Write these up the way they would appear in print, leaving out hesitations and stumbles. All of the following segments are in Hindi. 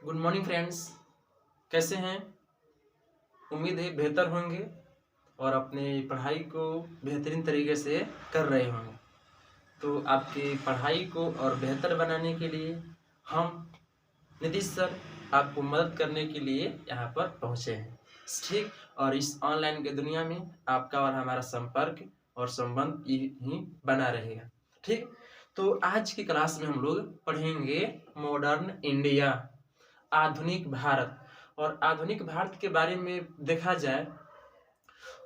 Good morning friends. कैसे हैं? उम्मीद है बेहतर होंगे और अपने पढ़ाई को बेहतरीन तरीके से कर रहे होंगे। तो आपकी पढ़ाई को और बेहतर बनाने के लिए हम नीतीश सर आपको मदद करने के लिए यहाँ पर पहुँचे हैं। ठीक, और इस ऑनलाइन की दुनिया में आपका और हमारा संपर्क और संबंध ही बना रहेगा। ठीक, तो आज की क्लास में हम लोग पढ़ेंगे मॉडर्न इंडिया, आधुनिक भारत। और आधुनिक भारत के बारे में देखा जाए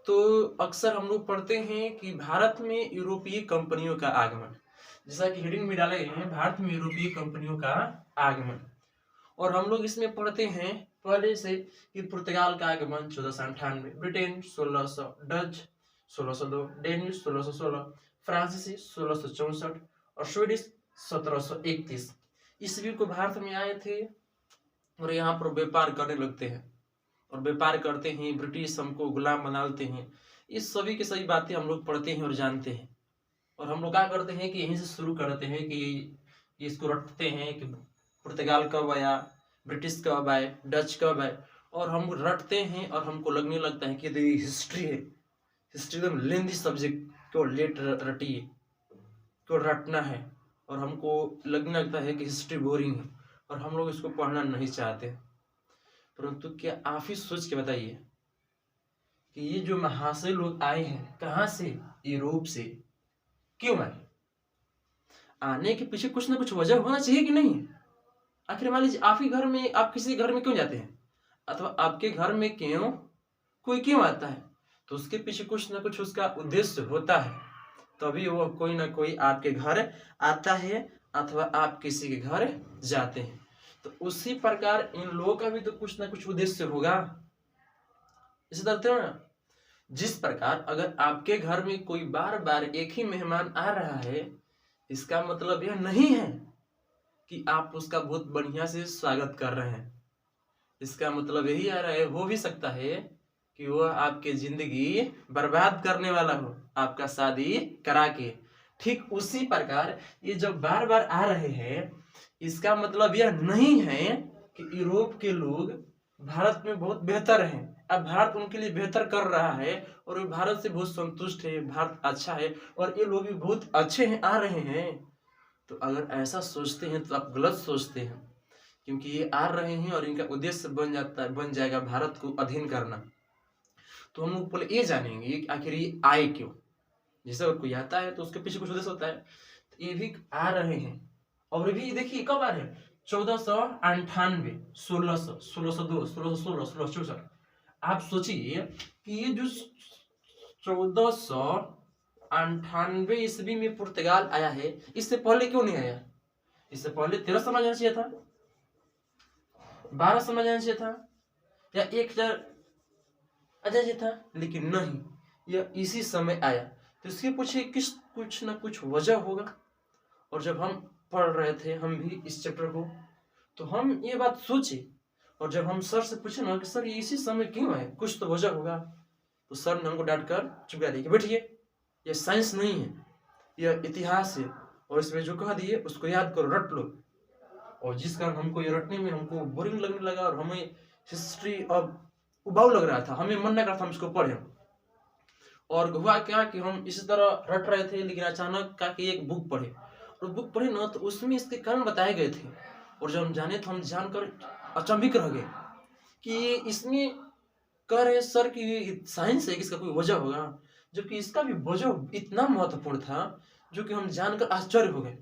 तो अक्सर हम लोग पढ़ते हैं कि भारत में यूरोपीय कंपनियों का आगमन, जैसा कि हेडिंग में डाले गए हैं, भारत में यूरोपीय कंपनियों का आगमन। और हम लोग इसमें पढ़ते हैं पहले से कि पुर्तगाल का आगमन 1498, ब्रिटेन 1600, डच 1602, डेनिश 1616, फ्रांसीसी 1664 और स्वीडिश 1731 ईस्वी को भारत में आए थे और यहाँ पर व्यापार करने लगते हैं और व्यापार करते हैं। ब्रिटिश हमको गुलाम बना देते हैं। इस सभी की सभी बातें हम लोग पढ़ते हैं और जानते हैं। और हम लोग क्या करते हैं कि यहीं से शुरू करते हैं कि इसको रटते हैं कि पुर्तगाल कब आया, ब्रिटिश कब आए, डच कब आए, और हम रटते हैं और हमको लगने लगता है कि ये हिस्ट्री है। हिस्ट्री एकदम लेंदी सब्जेक्ट को लेट रटिए, को रटना है, और हमको लगने लगता है कि हिस्ट्री बोरिंग है और हम लोग इसको पढ़ना नहीं चाहते। परंतु क्या आप ही सोच के बताइए कि ये जो महाशय लोग आए हैं कहाँ से? यूरोप से। क्यों आए? आने के पीछे कुछ ना कुछ वजह होना चाहिए कि नहीं? आखिर मान लीजिए आप ही घर में, आप किसी घर में क्यों जाते हैं, अथवा आपके घर में कोई क्यों आता है, तो उसके पीछे कुछ ना कुछ उसका उद्देश्य होता है, तभी वो कोई ना कोई आपके घर आता है अथवा आप किसी के घर जाते हैं। तो उसी प्रकार इन लोगों का भी तो कुछ ना कुछ उद्देश्य होगा। इसे देखते हो ना, जिस प्रकार अगर आपके घर में कोई बार बार एक ही मेहमान आ रहा है, इसका मतलब यह नहीं है कि आप उसका बहुत बढ़िया से स्वागत कर रहे हैं। इसका मतलब यही आ रहा है, हो भी सकता है कि वह आपकी जिंदगी बर्बाद करने वाला हो, आपका शादी करा के। ठीक उसी प्रकार ये जब बार बार आ रहे हैं, इसका मतलब यह नहीं है कि यूरोप के लोग भारत में बहुत बेहतर हैं। अब भारत उनके लिए बेहतर कर रहा है और वे भारत से बहुत संतुष्ट है, भारत अच्छा है और ये लोग भी बहुत अच्छे हैं, आ रहे हैं। तो अगर ऐसा सोचते हैं तो आप गलत सोचते हैं, क्योंकि ये आ रहे हैं और इनका उद्देश्य बन जाएगा भारत को अधीन करना। तो हम लोग पहले ये जानेंगे कि आखिर ये आए क्यों। जैसे अगर कोई आता है तो उसके पीछे कुछ उद्देश्य होता है, तो ये भी आ रहे हैं। और भी देखिए कब आ रहे हैं, 1498, 1600, 1602, 1616, 1664। आप सोचिए कि ये जो 1498 ईस्वी में पुर्तगाल आया है, इससे पहले क्यों नहीं आया? इससे पहले 13 समझ आना चाहिए था, 12 समझ आना चाहिए था, या 1000 आना चाहिए था, लेकिन नहीं, यह इसी समय आया। तो इसके पीछे कुछ ना कुछ वजह होगा। और जब हम पढ़ रहे थे हम भी इस चैप्टर को, तो हम ये बात सोचे, और जब हम सर से पूछे ना कि सर ये इसी समय क्यों आए, कुछ तो वजह होगा, तो सर ने हमको डांट कर चुका दिया कि बैठिए, ये साइंस नहीं है, यह इतिहास है, और इसमें जो कह दिए उसको याद करो, रट लो। और जिस कारण हमको ये रटने में हमको बोरिंग लगने लगा और हमें हिस्ट्री अब उबाऊ लग रहा था, हमें मन नहीं करता हम इसको पढ़े। और हुआ क्या कि हम इसी तरह रट रहे थे, लेकिन अचानक का कि एक बुक पढ़े, और बुक पढ़े ना तो उसमें इसके कारण बताए गए थे, और जब हम जाने तो हम जानकर अचंभित रह गए कि ये इसमें कह रहे सर कि ये साइंस है कि इसका कोई वजह होगा, जबकि इसका भी वजह इतना महत्वपूर्ण था जो कि हम जानकर आश्चर्य हो गए।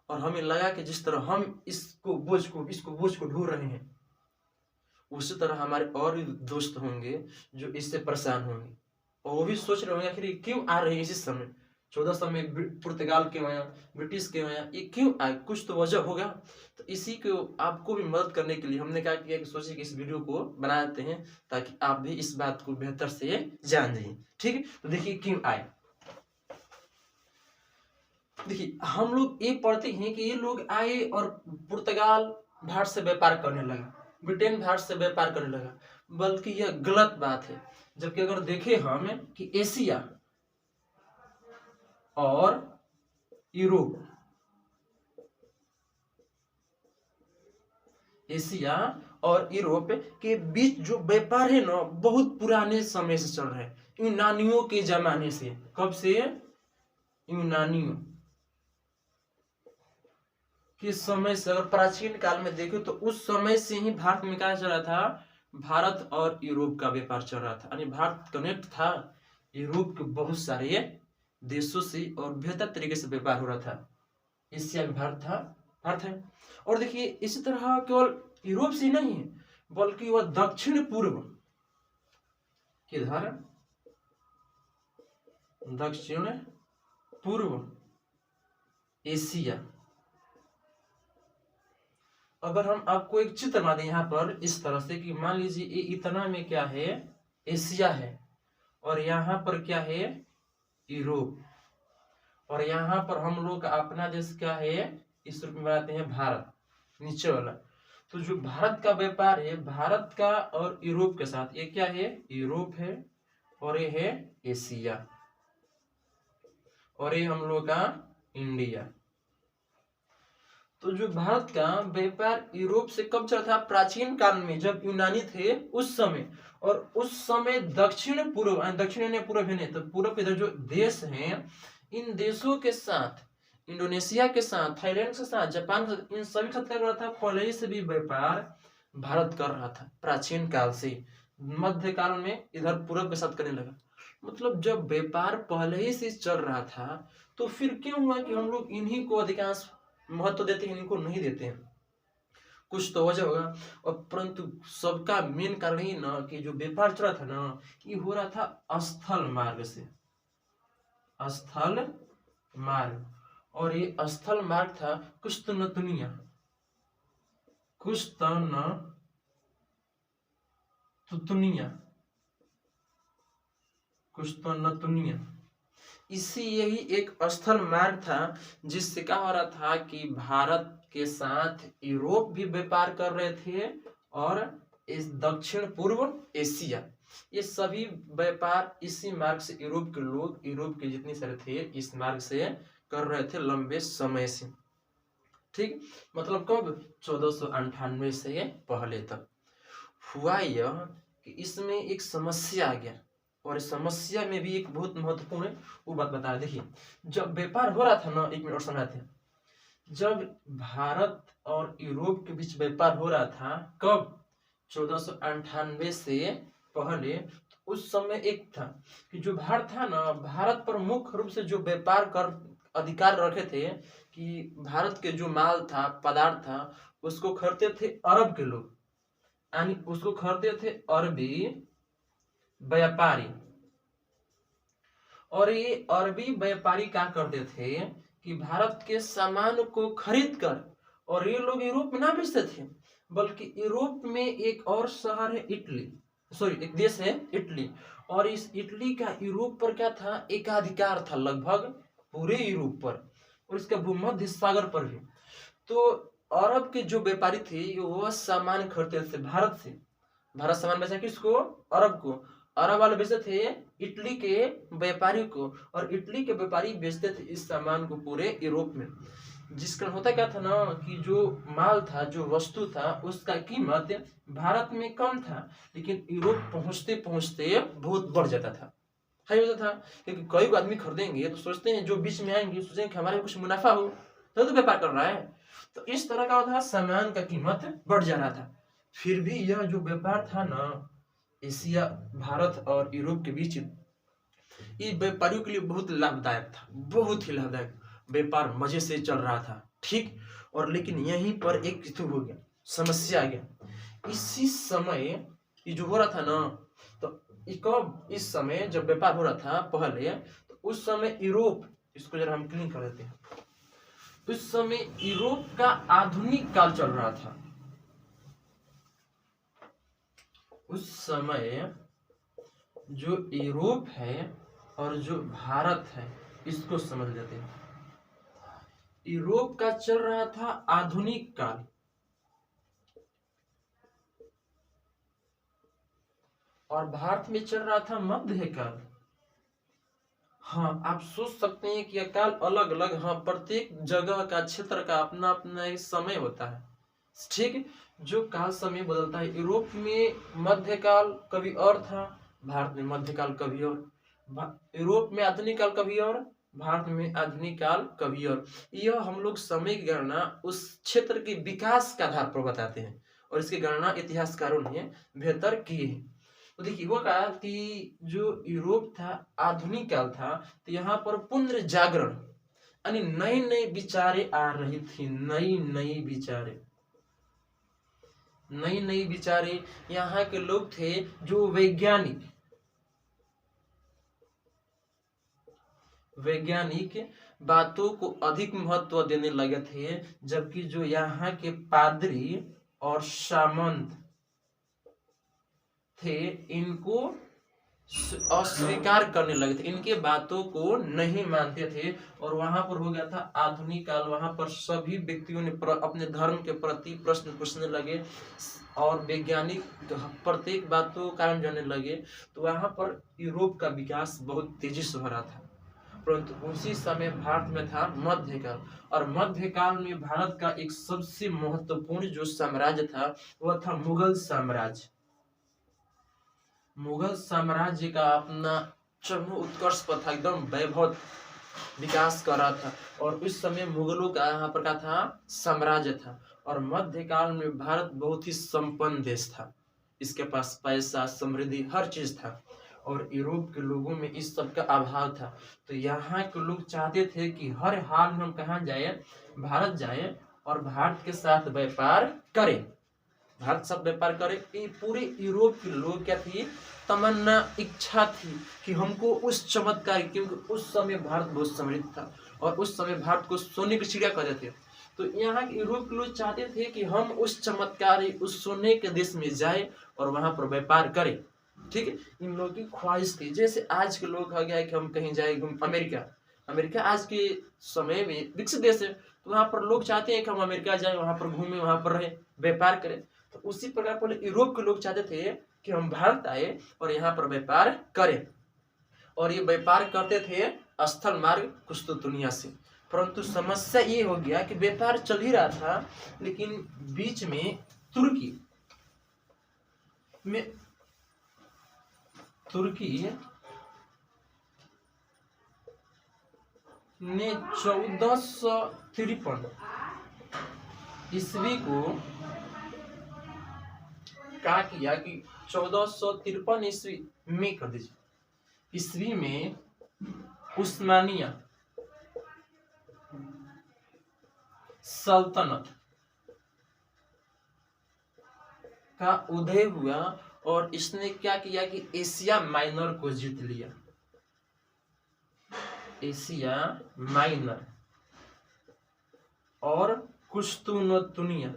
और हमें लगा कि जिस तरह हम इसको बोझ को ढूंढ रहे हैं, उसी तरह हमारे और भी दोस्त होंगे जो इससे परेशान होंगे, और वो भी सोच रहे होंगे आखिर ये क्यों आ रहे हैं इसी समय, 1400 में पुर्तगाल क्यों आया, ब्रिटिश क्यों आया, ये क्यों आया, कुछ तो वजह होगा। तो इसी को आपको भी मदद करने के लिए हमने क्या किया कि सोचे कि इस वीडियो को बनाते हैं ताकि आप भी इस बात को बेहतर से जान जाइए। ठीक है, तो देखिए क्यों आए। देखिए हम लोग ये पढ़ते हैं कि ये लोग आए और पुर्तगाल भारत से व्यापार करने लगा, ब्रिटेन भारत से व्यापार करने लगा, बल्कि यह गलत बात है। जबकि अगर देखें हम कि एशिया और यूरोप, एशिया और यूरोप के बीच जो व्यापार है ना, बहुत पुराने समय से चल रहा है, यूनानियों के जमाने से। कब से? यूनानियों के समय से। अगर प्राचीन काल में देखो तो उस समय से ही भारत में क्या चल रहा था? भारत और यूरोप का व्यापार चल रहा था, यानी भारत कनेक्ट था यूरोप के बहुत सारे देशों से और बेहतर तरीके से व्यापार हो रहा था। एशिया में भारत है। और देखिए इसी तरह केवल यूरोप से नहीं है, बल्कि वह दक्षिण पूर्व, किधर? दक्षिण पूर्व एशिया। अगर हम आपको एक चित्र बना दें यहाँ पर इस तरह से कि मान लीजिए ये इतना में क्या है? एशिया है, और यहाँ पर क्या है? यूरोप, और यहाँ पर हम लोग का अपना देश क्या है? इस रूप में बनाते हैं भारत, नीचे वाला। तो जो भारत का व्यापार है भारत का और यूरोप के साथ, ये क्या है? यूरोप है, और ये है एशिया, और ये हम लोग का इंडिया। तो जो भारत का व्यापार यूरोप से कब चला था? प्राचीन काल में, जब यूनानी थे उस समय। और उस समय दक्षिण पूर्व, दक्षिण ने पूर्व नहीं, तो पूर्व के जो देश हैं, इन देशों के साथ, इंडोनेशिया के साथ, थाईलैंड के साथ, जापान के साथ, इन सभी के साथ क्या कर रहा था? पहले से भी व्यापार भारत कर रहा था प्राचीन काल से। मध्य काल में इधर पूर्व के साथ करने लगा। मतलब जब व्यापार पहले ही से चल रहा था, तो फिर क्यों हुआ कि हम लोग इन्हीं को अधिकांश महत्व देते हैं, इनको नहीं देते हैं? कुछ तो वजह होगा। और परंतु सबका मेन कारण ही ना कि जो व्यापार चल रहा था ना, ये हो रहा था स्थल मार्ग से, स्थल मार्ग। और ये स्थल मार्ग था कुश्तनतुनिया, कुश्तनतुनिया। इसी यही एक स्थल मार्ग था जिससे क्या हो रहा था कि भारत के साथ यूरोप भी व्यापार कर रहे थे, और इस दक्षिण पूर्व एशिया, ये सभी व्यापार इसी मार्ग से यूरोप के लोग, यूरोप के जितने सारे थे, इस मार्ग से कर रहे थे लंबे समय से। ठीक, मतलब कब? 1498 से पहले तक। हुआ यह कि इसमें एक समस्या आ गया, और इस समस्या में भी एक बहुत महत्वपूर्ण है वो बात बता रहे। देखिए जब व्यापार हो रहा था ना, एक मिनट और समझाते हैं। जब भारत और यूरोप के बीच व्यापार हो रहा था, कब? 1498 से पहले। तो उस समय एक था कि जो भारत था ना, भारत पर मुख्य रूप से जो व्यापार कर अधिकार रखे थे कि भारत के जो माल था, पदार्थ था, उसको खरीदते थे अरब के लोग, यानी उसको खरीदते थे अरबी व्यापारी। और ये अरबी व्यापारी क्या करते थे कि भारत के सामान को खरीद कर, और ये लोग यूरोप में ना बेचते थे, बल्कि यूरोप में एक और शहर है इटली, सॉरी एक देश है इटली, और इस इटली का यूरोप पर क्या था? एकाधिकार था लगभग पूरे यूरोप पर, और इसका भूमध्य सागर पर भी। तो अरब के जो व्यापारी थे वह सामान खरीदते थे भारत से। भारत सामान बेचा किसको? अरब को। अरब वाले बेचते थे इटली के व्यापारी को, और इटली के व्यापारी बेचते थे इस सामान को पूरे यूरोप में। जिसका होता क्या था ना कि जो माल था, जो वस्तु था, उसका कीमत भारत में कम था, लेकिन यूरोप पहुंचते पहुंचते बहुत बढ़ जाता था। है होता था, क्योंकि कई आदमी खरीदेंगे तो सोचते हैं, जो बीच में आएंगे सोचेंगे कि हमारे कुछ मुनाफा हो, तो व्यापार कर रहा है। तो इस तरह का होता, सामान का कीमत बढ़ जा रहा था। फिर भी यह जो व्यापार था ना एशिया, भारत और यूरोप के बीच, ये व्यापारियों के लिए बहुत लाभदायक था, बहुत ही लाभदायक। व्यापार मजे से चल रहा था, ठीक। और लेकिन यहीं पर एक हो गया, समस्या आ गया। इसी समय ये जो हो रहा था ना, तो कब? इस समय जब व्यापार हो रहा था पहले, तो उस समय यूरोप, इसको जरा हम क्लीन कर देते हैं, उस समय यूरोप का आधुनिक काल चल रहा था। उस समय जो यूरोप है और जो भारत है, इसको समझ लेते हैं। यूरोप का चल रहा था आधुनिक काल, और भारत में चल रहा था मध्य काल। हाँ, आप सोच सकते हैं कि यह काल अलग अलग, हाँ, प्रत्येक जगह का, क्षेत्र का अपना अपना एक समय होता है, ठीक। जो काल समय बदलता है, यूरोप में मध्यकाल कभी और था, भारत में मध्यकाल कभी और, यूरोप में आधुनिक काल कभी और, भारत में आधुनिक काल कभी और। यह हम लोग समय की गणना उस क्षेत्र के विकास के आधार पर बताते हैं और इसकी गणना इतिहासकारों ने बेहतर की है। तो देखिए वो कहा कि जो यूरोप था आधुनिक काल था, तो यहाँ पर पुनर्जागरण यानी नई नई विचारें आ रही थी, नई नई विचारें यहाँ के लोग थे जो वैज्ञानिक बातों को अधिक महत्व देने लगे थे, जबकि जो यहाँ के पादरी और सामंत थे इनको अस्वीकार करने लगे थे, इनके बातों को नहीं मानते थे। और वहां पर हो गया था आधुनिक काल, वहां पर सभी व्यक्तियों ने अपने धर्म के प्रति प्रश्न पूछने लगे और वैज्ञानिक प्रत्येक बातों कारण जानने लगे। तो वहां पर यूरोप का विकास बहुत तेजी से हो रहा था। परंतु उसी समय भारत में था मध्यकाल, और मध्यकाल में भारत का एक सबसे महत्वपूर्ण जो साम्राज्य था वह था मुगल साम्राज्य। मुगल साम्राज्य का अपना चरम उत्कर्ष पर था, एकदम वैभव विकास कर रहा था। और उस समय मुगलों का यहाँ पर का था साम्राज्य था। और मध्यकाल में भारत बहुत ही संपन्न देश था, इसके पास पैसा समृद्धि हर चीज था, और यूरोप के लोगों में इस सब का अभाव था। तो यहाँ के लोग चाहते थे कि हर हाल में हम कहाँ जाए, भारत जाए और भारत के साथ व्यापार करें, भारत साथ व्यापार करे। ये पूरे यूरोप के लोग क्या थी, तमन्ना इच्छा थी कि हमको उस चमत्कार, क्योंकि उस समय भारत बहुत समृद्ध था और उस समय भारत को सोने की चिड़िया कहते थे। तो यहाँ के यूरोप के लोग चाहते थे कि हम उस चमत्कारी उस सोने के देश में जाए और वहां पर व्यापार करें। ठीक है, इन लोगों की ख्वाहिश थी। जैसे आज के लोग हो गया है कि हम कहीं जाए अमेरिका आज के समय में विकसित देश है, तो वहां पर लोग चाहते हैं कि हम अमेरिका जाए, वहां पर घूमें, वहां पर रहे, व्यापार करें। तो उसी प्रकार पहले यूरोप के लोग चाहते थे कि हम भारत आए और यहाँ पर व्यापार करें, और ये व्यापार करते थे स्थल मार्ग कुस्तुतुनिया से। परंतु समस्या ये हो गया कि व्यापार चल ही रहा था, लेकिन बीच में तुर्की ने 1453 ईस्वी को क्या किया कि 1453 ईस्वी में कर दीजिए, ईस्वी में उस्मानिया सल्तनत का उदय हुआ, और इसने क्या किया कि एशिया माइनर को जीत लिया। एशिया माइनर और कुस्तुनतुनिया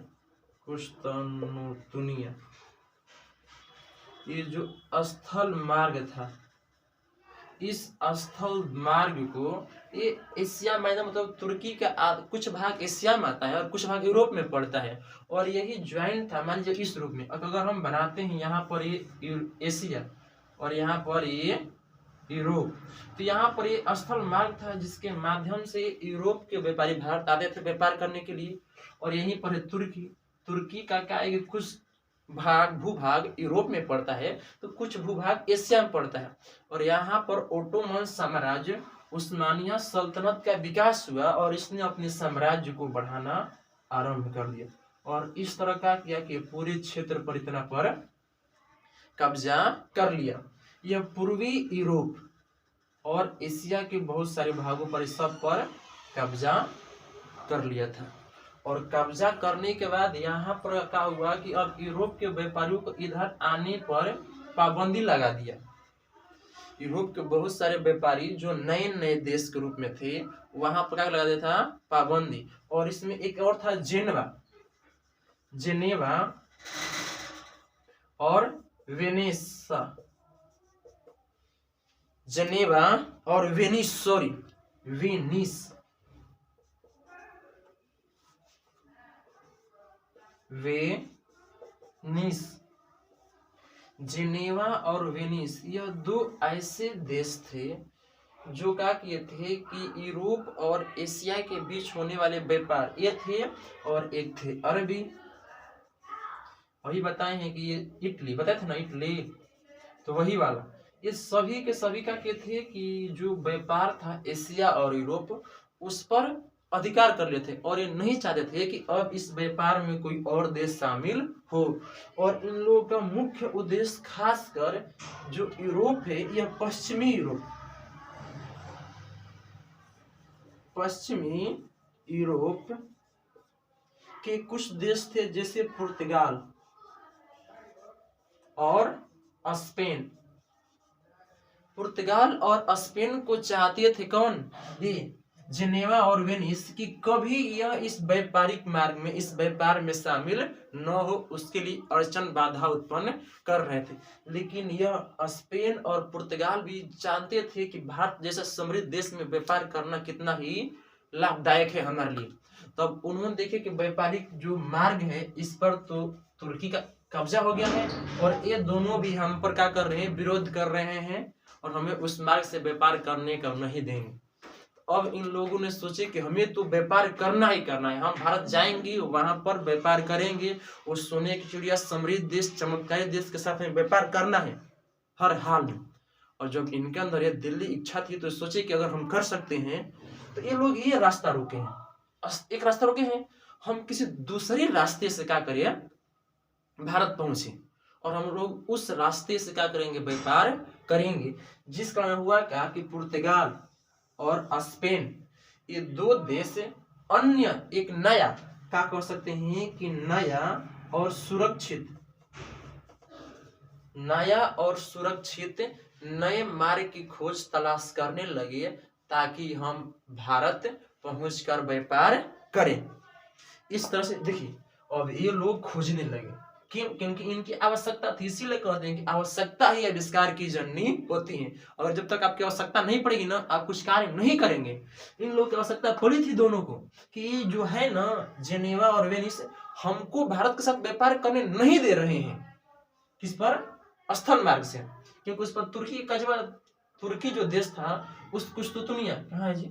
ये जो स्थल मार्ग था, इस स्थल मार्ग को, ये एशिया माइनर मतलब तुर्की का कुछ भाग एशिया में आता है और कुछ भाग यूरोप में पड़ता है, और यही ज्वाइंट था। मान लीजिए इस रूप में अगर हम बनाते हैं, यहाँ पर ये एशिया और यहाँ पर ये यूरोप, तो यहाँ पर ये स्थल मार्ग था जिसके माध्यम से यूरोप के व्यापारी भारत आते थे व्यापार करने के लिए। और यहीं पर है तुर्की का क्या है कि कुछ भूभाग यूरोप में पड़ता है तो कुछ भूभाग एशिया में पड़ता है। और यहाँ पर ओटोमन साम्राज्य उस्मानिया सल्तनत का विकास हुआ और इसने अपने साम्राज्य को बढ़ाना आरंभ कर दिया, और इस तरह का किया कि पूरे क्षेत्र पर इतना पर कब्जा कर लिया। यह पूर्वी यूरोप और एशिया के बहुत सारे भागों पर इस सब पर कब्जा कर लिया था। और कब्जा करने के बाद यहाँ पर क्या हुआ कि अब यूरोप के व्यापारियों को इधर आने पर पाबंदी लगा दिया। यूरोप के बहुत सारे व्यापारी जो नए नए देश के रूप में थे, वहां पर क्या लगा दिया था, पाबंदी। और इसमें एक और था जेनेवा और वेनिस। जिनेवा और वेनिस यह दो ऐसे देश थे जो क्या किए थे कि यूरोप और एशिया के बीच होने वाले व्यापार ये थे, और एक थे अरबी वही बताए हैं कि ये इटली, बताए थे ना इटली, तो वही वाला। ये सभी के सभी का क्या थे कि जो व्यापार था एशिया और यूरोप उस पर अधिकार कर लेते और ये नहीं चाहते थे कि अब इस व्यापार में कोई और देश शामिल हो। और इन लोगों का मुख्य उद्देश्य खासकर जो यूरोप है, यह पश्चिमी यूरोप के कुछ देश थे जैसे पुर्तगाल और स्पेन। पुर्तगाल और स्पेन को चाहते थे कौन? ये जिनेवा और वेनिस की कभी यह इस व्यापारिक मार्ग में, इस व्यापार में शामिल न हो, उसके लिए अड़चन बाधा उत्पन्न कर रहे थे। लेकिन यह स्पेन और पुर्तगाल भी जानते थे कि भारत जैसा समृद्ध देश में व्यापार करना कितना ही लाभदायक है हमारे लिए। तब उन्होंने देखे कि व्यापारिक जो मार्ग है इस पर तो तुर्की का कब्जा हो गया है और ये दोनों भी हम पर क्या कर रहे हैं? विरोध कर रहे हैं और हमें उस मार्ग से व्यापार करने का नहीं देंगे। अब इन लोगों ने सोचे कि हमें तो व्यापार करना ही करना है, हम भारत जाएंगे, वहां पर व्यापार करेंगे, उस सोने की चिड़िया समृद्ध देश, चमत्कारी देश के साथ में व्यापार करना है हर हाल में। और जब इनके अंदर ये दिल्ली इच्छा थी तो सोचे कि अगर हम कर सकते हैं तो ये लोग ये रास्ता रोके हैं, एक रास्ता रोके हैं, हम किसी दूसरे रास्ते से क्या करें? भारत पहुंचे और हम लोग उस रास्ते से क्या करेंगे? व्यापार करेंगे। जिस कारण हुआ क्या कि पुर्तगाल और स्पेन ये दो देश अन्य एक नया क्या कर सकते हैं कि नया और सुरक्षित नए मार्ग की खोज तलाश करने लगे ताकि हम भारत पहुंचकर व्यापार करें। इस तरह से देखिए अब ये लोग खोजने लगे, क्यों? क्योंकि इनकी आवश्यकता थी, इसीलिए कहते हैं कि आवश्यकता ही आविष्कार की जननी होती है। और जब तक आपकी आवश्यकता नहीं पड़ेगी ना, आप कुछ कार्य नहीं करेंगे। इन लोगों की आवश्यकता पड़ी थी दोनों को कि जो है ना जेनेवा और वेनिस हमको भारत के साथ व्यापार करने नहीं दे रहे हैं। किस पर? स्थल मार्ग से, क्योंकि उस पर तुर्की जो देश था उस कुस्तुतुनिया कहाँ है जी,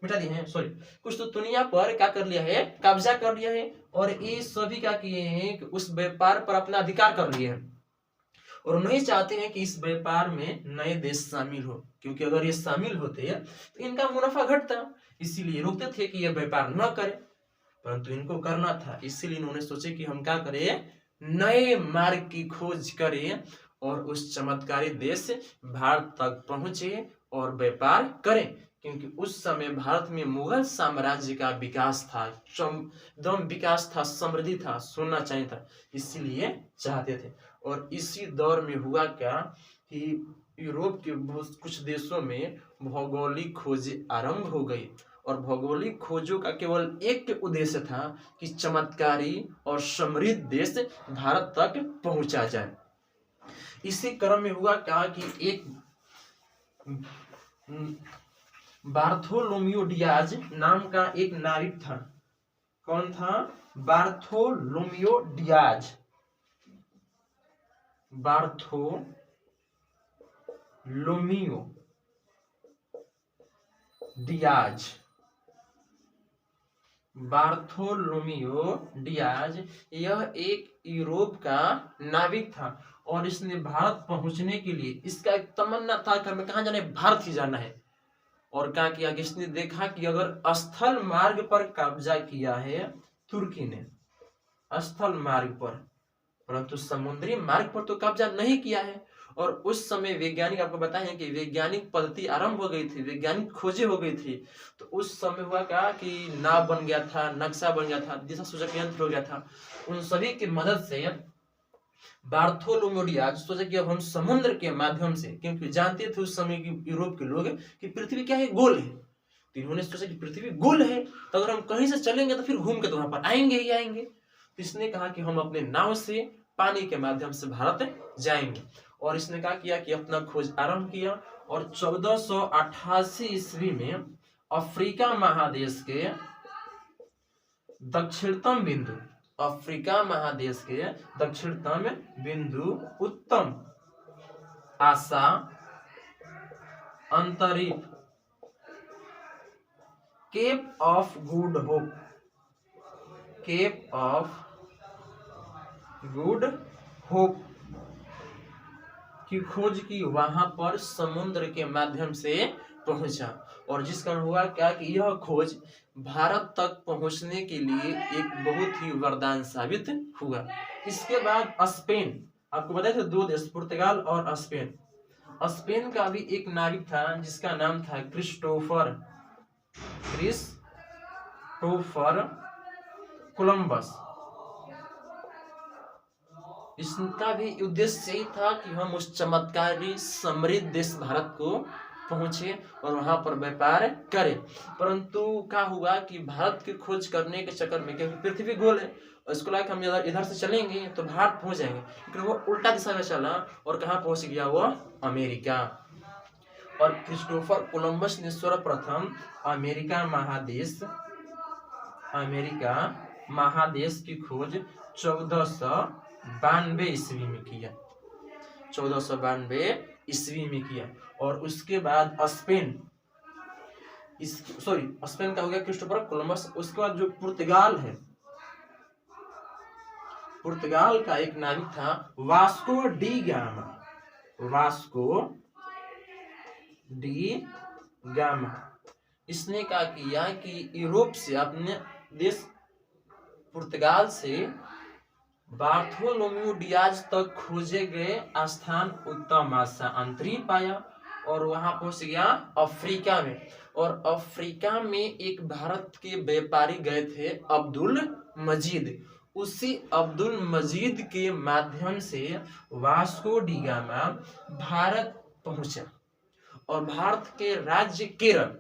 मिटा दिए हैं, सॉरी, कुस्तुतुनिया पर क्या कर लिया है? कब्जा कर लिया है। और ये सभी क्या किए हैं कि उस व्यापार पर अपना अधिकार कर लिए हैं और नहीं चाहते हैं कि इस व्यापार में नए देश शामिल हो, क्योंकि अगर ये शामिल होते तो इनका मुनाफा घटता, इसीलिए रोकते थे कि यह व्यापार न करे, परंतु इनको करना था। इसीलिए इन्होंने सोचे कि हम क्या करें? नए मार्ग की खोज करें और उस चमत्कारी देश भारत तक पहुंचे और व्यापार करें, क्योंकि उस समय भारत में मुगल साम्राज्य का विकास था, एकदम विकास था, समृद्धि था, सोना चाहिए था, इसीलिए चाहते थे। और इसी दौर में हुआ क्या कि यूरोप के बहुत कुछ देशों में भौगोलिक खोज आरंभ हो गई और भौगोलिक खोजों का केवल एक उद्देश्य था कि चमत्कारी और समृद्ध देश भारत तक पहुंचा जाए। इसी क्रम में हुआ क्या कि एक बार्थोलोम्यू डियाज नाम का एक नाविक था। कौन था? Bartholomew Diaz. बार्थोलोमियो डियाज यह एक यूरोप का नाविक था और इसने भारत पहुंचने के लिए इसका एक तमन्ना था कि हमें कहाँ जाना है? भारत ही जाना है। और क्या किया कि इसने देखा कि अगर स्थल मार्ग पर कब्जा किया है तुर्की ने, स्थल मार्ग पर, परंतु समुद्री मार्ग पर तो कब्जा नहीं किया है। और उस समय वैज्ञानिक, आपको बताएं कि वैज्ञानिक पद्धति आरंभ हो गई थी, वैज्ञानिक खोजें हो गई थी। तो उस समय हुआ क्या कि नाव बन गया था, नक्शा बन गया था, दिशा सूचक यंत्र हो गया था। उन सभी की मदद से बार्थोलोम्यू डियाज सोचा कि अब हम समुद्र के माध्यम से, क्योंकि जानते थे उस समय की यूरोप के लोग कि पृथ्वी क्या है? गोल है। तो इन्होंने सोचा कि पृथ्वी गोल है तो अगर हम कहीं से चलेंगे तो फिर घूम के तो वहां पर आएंगे ही आएंगे। तो इसने कहा कि हम अपने नाव से पानी के माध्यम से भारत जाएंगे और इसने कहा किया कि अपना खोज आरंभ किया। और 1488 ईस्वी में अफ्रीका महादेश के दक्षिणतम बिंदु उत्तम आशा अंतरिक्ष केप ऑफ गुड होप की खोज की, वहां पर समुद्र के माध्यम से पहुंचा। और जिस कारण हुआ क्या कि यह खोज भारत तक पहुंचने के लिए एक बहुत ही वरदान साबित हुआ। इसके बाद स्पेन, आपको बताया था दो देश, पुर्तगाल और स्पेन। स्पेन का भी एक नाविक था जिसका नाम था क्रिस्टोफर कोलंबस। इसका भी उद्देश्य यही था कि हम उस चमत्कारी समृद्ध देश भारत को पहुंचे और वहां पर व्यापार करें। परंतु क्या हुआ कि भारत की खोज करने के चक्कर में, क्योंकि पृथ्वी गोल है और इसको लाइक हम इधर से चलेंगे तो भारत पहुंच जाएंगे, लेकिन वो उल्टा दिशा में चला और कहाँ पहुंच गया, वो अमेरिका। और क्रिस्टोफर कोलंबस ने सर्वप्रथम अमेरिका महादेश की खोज 1492 ईस्वी में किया। 1492 ईस्वी में किया। और उसके बाद स्पेन का हो गया क्रिस्टोफर कोलंबस। उसके बाद जो पुर्तगाल है, पुर्तगाल का एक नाविक था वास्को डी गामा। इसने क्या किया कि यूरोप से अपने देश पुर्तगाल से बार्थोलोम्यू डियाज तक खोजे गए स्थान उत्तम आशा अंतरी पाया और वहां पहुंच गया अफ्रीका में। और अफ्रीका में एक भारत के व्यापारी गए थे अब्दुल मजीद। उसी अब्दुल मजीद के माध्यम से वास्को डी गामा भारत पहुंचा। और भारत के राज्य केरल,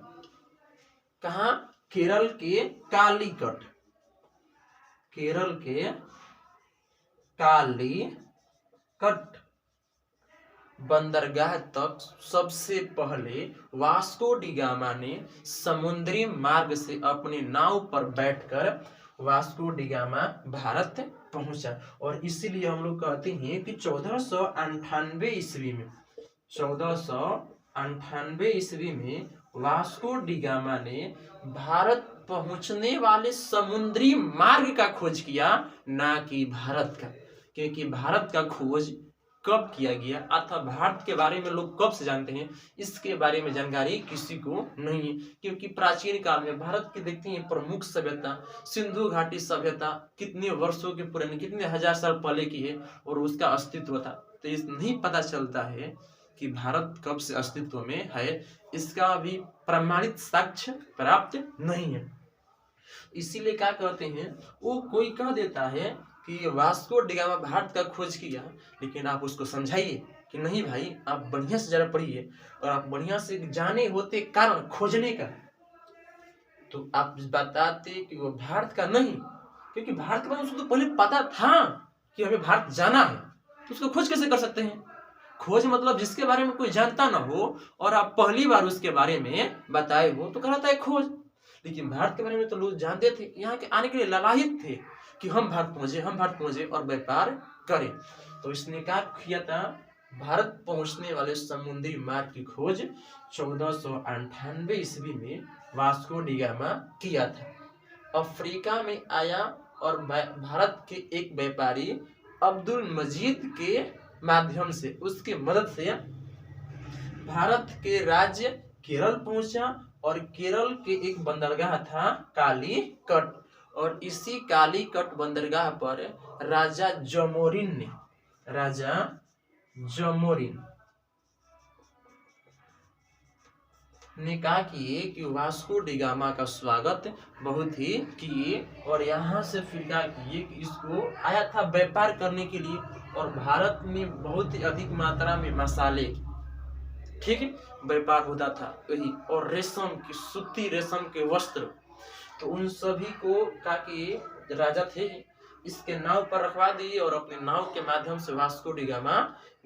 कहा, केरल के कालीकट बंदरगाह तक सबसे पहले वास्को डी गामा ने समुद्री मार्ग से अपने नाव पर बैठकर वास्को डी गामा भारत पहुंचा। और इसीलिए हम लोग कहते हैं कि 1498 ईस्वी में वास्को डी गामा ने भारत पहुंचने वाले समुद्री मार्ग का खोज किया, ना कि भारत का। क्योंकि भारत का खोज कब किया गया अथवा भारत के बारे में लोग कब से जानते हैं, इसके बारे में जानकारी किसी को नहीं है। क्योंकि प्राचीन काल में भारत की देखते हैं प्रमुख सभ्यता सिंधु घाटी सभ्यता कितने वर्षों के पुरानी, कितने हजार साल पहले की है और उसका अस्तित्व था। तो इस नहीं पता चलता है कि भारत कब से अस्तित्व में है, इसका भी प्रमाणित साक्ष्य प्राप्त नहीं है। इसीलिए क्या कहते हैं, वो कोई कह देता है कि वास्को डी गामा भारत का खोज किया, लेकिन आप उसको समझाइए कि नहीं भाई, आप बढ़िया से जरा पढ़िए और आप बढ़िया से जाने होते कारण खोजने का, तो आप बताते कि वो भारत का नहीं। क्योंकि भारत के बारे में उसको तो पहले पता था कि हमें भारत जाना है, तो उसको खोज कैसे कर सकते हैं। खोज मतलब जिसके बारे में कोई जानता ना हो और आप पहली बार उसके बारे में बताए हो तो कहलाता है खोज। लेकिन भारत के बारे में तो लोग जानते थे, यहाँ के आने के लिए लालायित थे कि हम भारत पहुंचे और व्यापार करें। तो इसने क्या किया था, भारत पहुंचने वाले समुद्री मार्ग की खोज 1498 ईस्वी में वास्को डी गामा किया था। अफ्रीका में आया और भारत के एक व्यापारी अब्दुल मजीद के माध्यम से, उसकी मदद से भारत के राज्य केरल पहुंचा। और केरल के एक बंदरगाह था कालीकट, और इसी कालीकट बंदरगाह पर राजा जमोरिन ने कहा कि वास्को डी गामा का स्वागत बहुत ही किए और यहाँ से फिर क्या किए कि इसको आया था व्यापार करने के लिए। और भारत में बहुत ही अधिक मात्रा में मसाले, ठीक है, व्यापार होता था वही, और रेशम की सूती रेशम के वस्त्र, तो उन सभी को का कि राजा थे इसके नाव पर रखवा दिए और अपने नाव के माध्यम से वास्को डी गामा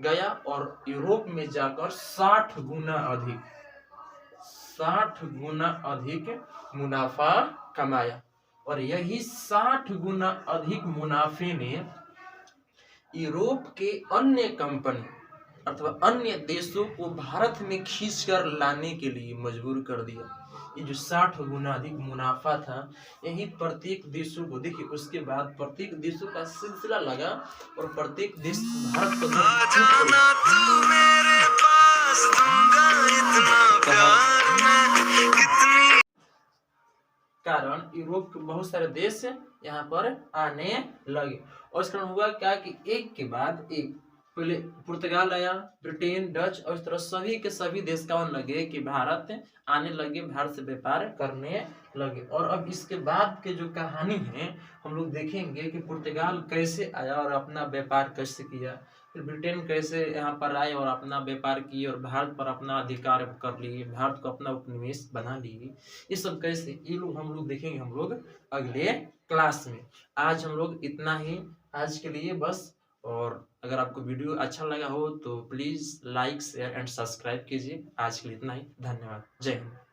गया और यूरोप में जाकर 60 गुना अधिक मुनाफा कमाया। और यही 60 गुना अधिक मुनाफे ने यूरोप के अन्य कंपनी अथवा अन्य देशों को भारत में खींचकर लाने के लिए मजबूर कर दिया। ये जो 60 गुना अधिक मुनाफा था, यही प्रत्येक देशों को, देखिए उसके बाद प्रत्येक देशों का सिलसिला लगा और प्रत्येक देश भारत को कारण यूरोप के बहुत सारे देश यहाँ पर आने लगे। और इस कारण हुआ क्या कि एक के बाद एक, पहले पुर्तगाल आया, ब्रिटेन, डच और इस तरह सभी के सभी देश कौन लगे कि भारत आने लगे, भारत से व्यापार करने लगे। और अब इसके बाद के जो कहानी है हम लोग देखेंगे कि पुर्तगाल कैसे आया और अपना व्यापार कैसे किया, फिर ब्रिटेन कैसे यहाँ पर आए और अपना व्यापार किए और भारत पर अपना अधिकार कर लिए, भारत को अपना उपनिवेश बना लिए। ये सब कैसे, ये लोग हम लोग देखेंगे हम लोग अगले क्लास में। आज हम लोग इतना ही आज के लिए बस। और अगर आपको वीडियो अच्छा लगा हो तो please like, share and subscribe कीजिए। आज के लिए इतना ही, धन्यवाद, जय हिंद।